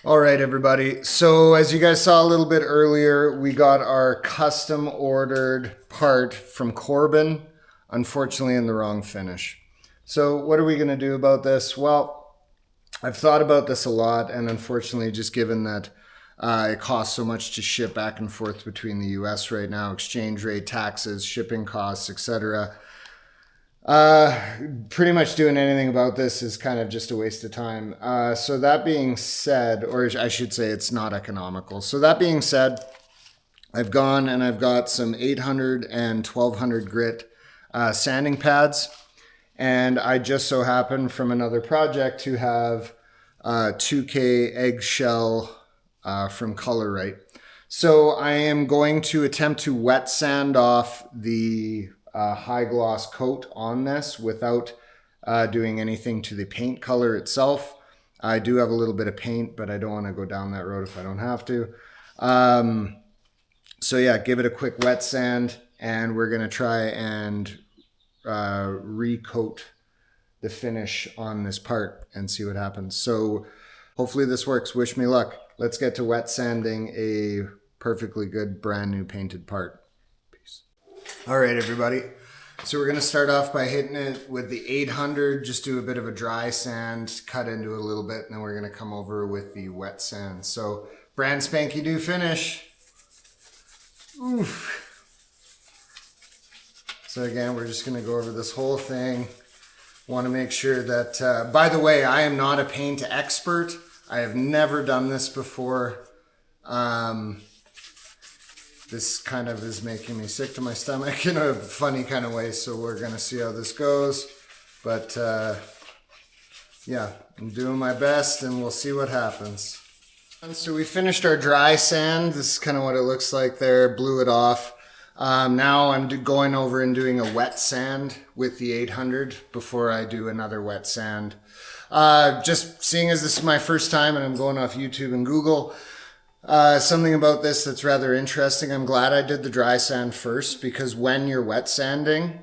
All right, everybody. So as you guys saw a little bit earlier, we got our custom ordered part from Corbin, unfortunately in the wrong finish. So what are we going to do about this? Well, I've thought about this a lot, and unfortunately, just given that it costs so much to ship back and forth between the US right now, exchange rate, taxes, shipping costs, etc. Pretty much doing anything about this is kind of just a waste of time. So that being said, or I should say it's not economical. So that being said, I've gone and I've got some 800 and 1200 grit sanding pads. And I just so happen from another project to have 2K eggshell from Color Right. So I am going to attempt to wet sand off the high gloss coat on this without doing anything to the paint color itself. I do have a little bit of paint, but I don't want to go down that road if I don't have to. So yeah, give it a quick wet sand, and we're going to try and recoat the finish on this part and see what happens. So hopefully this works. Wish me luck. Let's get to wet sanding a perfectly good brand new painted part. All right, everybody. So we're going to start off by hitting it with the 800, just do a bit of a dry sand, cut into it a little bit, and then we're going to come over with the wet sand. So brand spanky new finish. Oof. So again, we're just going to go over this whole thing. Want to make sure that, by the way, I am not a paint expert. I have never done this before. This kind of is making me sick to my stomach in a funny kind of way, so we're going to see how this goes. But yeah, I'm doing my best and we'll see what happens. And so we finished our dry sand. This is kind of what it looks like there, blew it off. Now I'm going over and doing a wet sand with the 800 before I do another wet sand. Just seeing as this is my first time and I'm going off YouTube and Google, something about this that's rather interesting. I'm glad I did the dry sand first, because when you're wet sanding,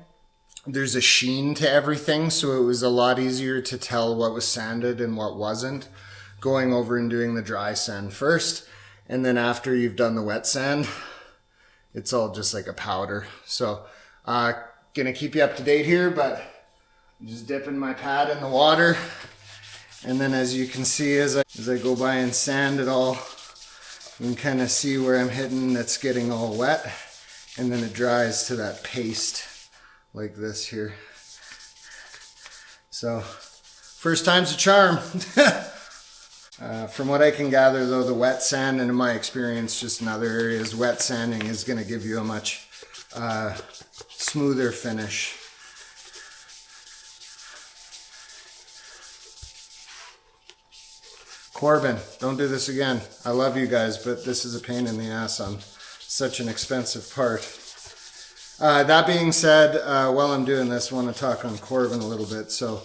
there's a sheen to everything. So it was a lot easier to tell what was sanded and what wasn't, going over and doing the dry sand first. And then after you've done the wet sand, it's all just like a powder. So gonna keep you up to date here, but I'm just dipping my pad in the water. And then as you can see, as I go by and sand it all, you can kind of see where I'm hitting, that's getting all wet, and then it dries to that paste like this here. So first time's a charm. From what I can gather though, the wet sand, and in my experience just in other areas, wet sanding is going to give you a much smoother finish. Corbin, don't do this again. I love you guys, but this is a pain in the ass on such an expensive part. That being said, while I'm doing this, I want to talk on Corbin a little bit. So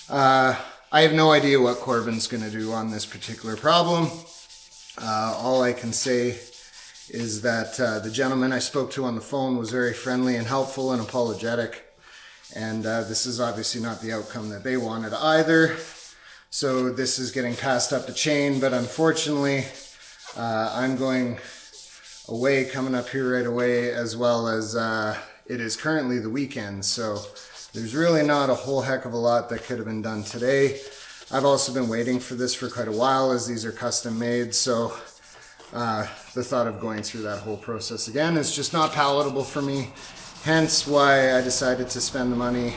I have no idea what Corbin's going to do on this particular problem. All I can say is that the gentleman I spoke to on the phone was very friendly and helpful and apologetic. And this is obviously not the outcome that they wanted either. So this is getting passed up the chain, but unfortunately, I'm going away, coming up here right away, as well as it is currently the weekend. So there's really not a whole heck of a lot that could have been done today. I've also been waiting for this for quite a while, as these are custom made. So the thought of going through that whole process again is just not palatable for me. Hence why I decided to spend the money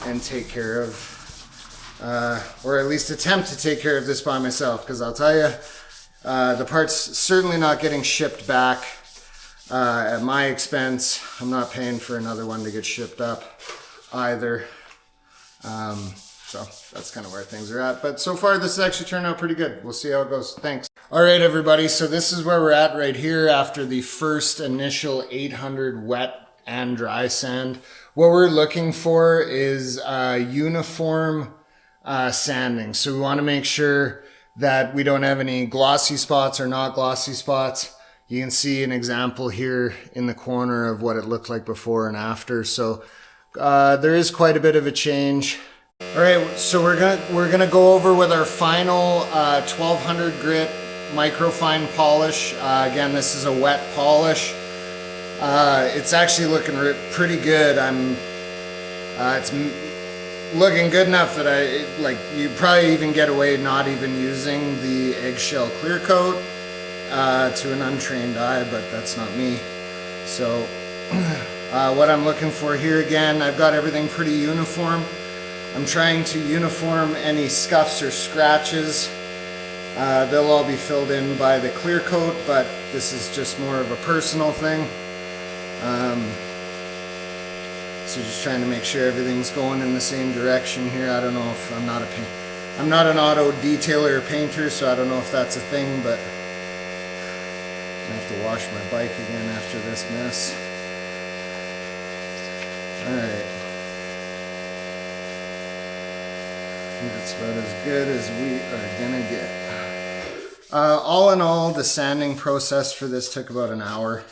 and take care of or at least attempt to take care of this by myself, because I'll tell you, the part's certainly not getting shipped back at my expense. I'm not paying for another one to get shipped up either. So that's kind of where things are at. But so far, this has actually turned out pretty good. We'll see how it goes. Thanks. All right, everybody. So this is where we're at right here after the first initial 800 wet and dry sand. What we're looking for is uniform sanding. So we want to make sure that we don't have any glossy spots or not glossy spots. You can see an example here in the corner of what it looked like before and after. So there is quite a bit of a change. All right, so we're gonna go over with our final 1200 grit microfine polish. Again, this is a wet polish. It's actually looking pretty good. It's looking good enough that you probably even get away not even using the eggshell clear coat to an untrained eye, but that's not me. So what I'm looking for here, again, I've got everything pretty uniform. I'm trying to uniform any scuffs or scratches. They'll all be filled in by the clear coat, but this is just more of a personal thing. So just trying to make sure everything's going in the same direction here. I don't know if I'm not an auto detailer or painter, so I don't know if that's a thing, but I have to wash my bike again after this mess. All right. That's about as good as we are gonna get. All in all, the sanding process for this took about an hour.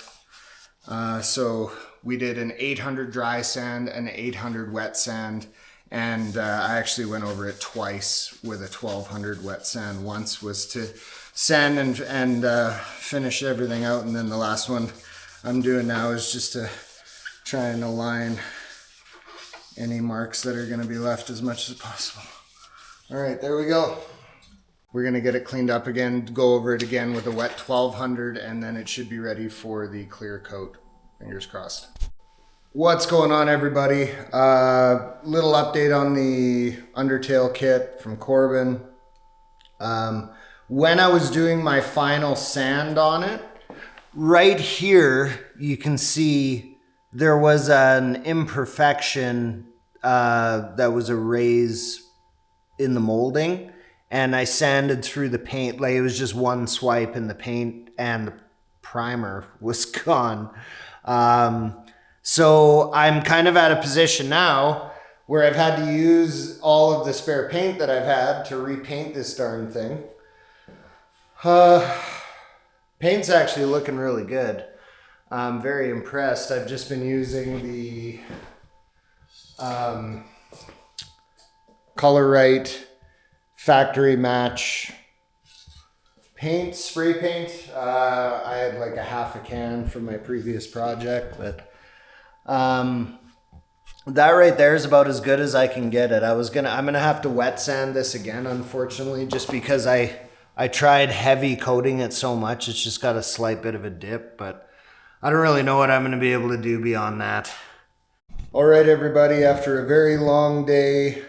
So we did an 800 dry sand and an 800 wet sand, and I actually went over it twice with a 1200 wet sand. Once was to sand and finish everything out, and then the last one I'm doing now is just to try and align any marks that are going to be left as much as possible. All right, there we go. We're going to get it cleaned up again, go over it again with a wet 1200, and then it should be ready for the clear coat. Fingers crossed. What's going on, everybody? Little update on the Undertail kit from Corbin. When I was doing my final sand on it, right here you can see there was an imperfection that was a raise in the molding, and I sanded through the paint. Like, it was just one swipe and the paint and the primer was gone. So I'm kind of at a position now where I've had to use all of the spare paint that I've had to repaint this darn thing. Paint's actually looking really good. I'm very impressed. I've just been using the Color Right factory match paint, spray paint. I had like a half a can from my previous project, but that right there is about as good as I can get it. I'm gonna have to wet sand this again, unfortunately, just because I tried heavy coating it so much. It's just got a slight bit of a dip, but I don't really know what I'm gonna be able to do beyond that. All right, everybody, after a very long day,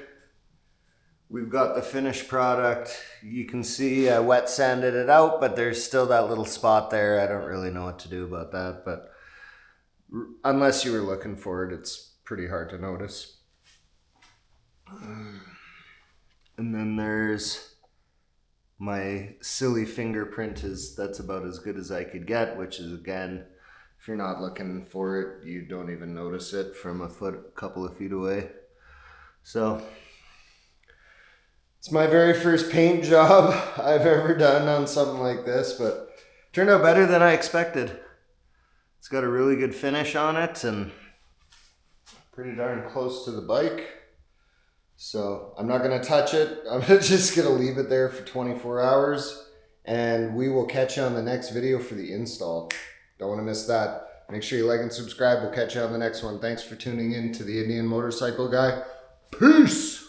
we've got the finished product. You can see I wet sanded it out, but there's still that little spot there. I don't really know what to do about that, but unless you were looking for it, it's pretty hard to notice. And then there's my silly fingerprint. That's about as good as I could get, which is, again, if you're not looking for it, you don't even notice it from a couple of feet away. So it's my very first paint job I've ever done on something like this, but it turned out better than I expected. It's got a really good finish on it and pretty darn close to the bike. So I'm not gonna touch it. I'm just gonna leave it there for 24 hours, and we will catch you on the next video for the install. Don't wanna miss that. Make sure you like and subscribe. We'll catch you on the next one. Thanks for tuning in to the Indian Motorcycle Guy. Peace!